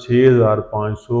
6,500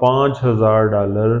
$5,000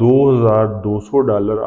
$2,200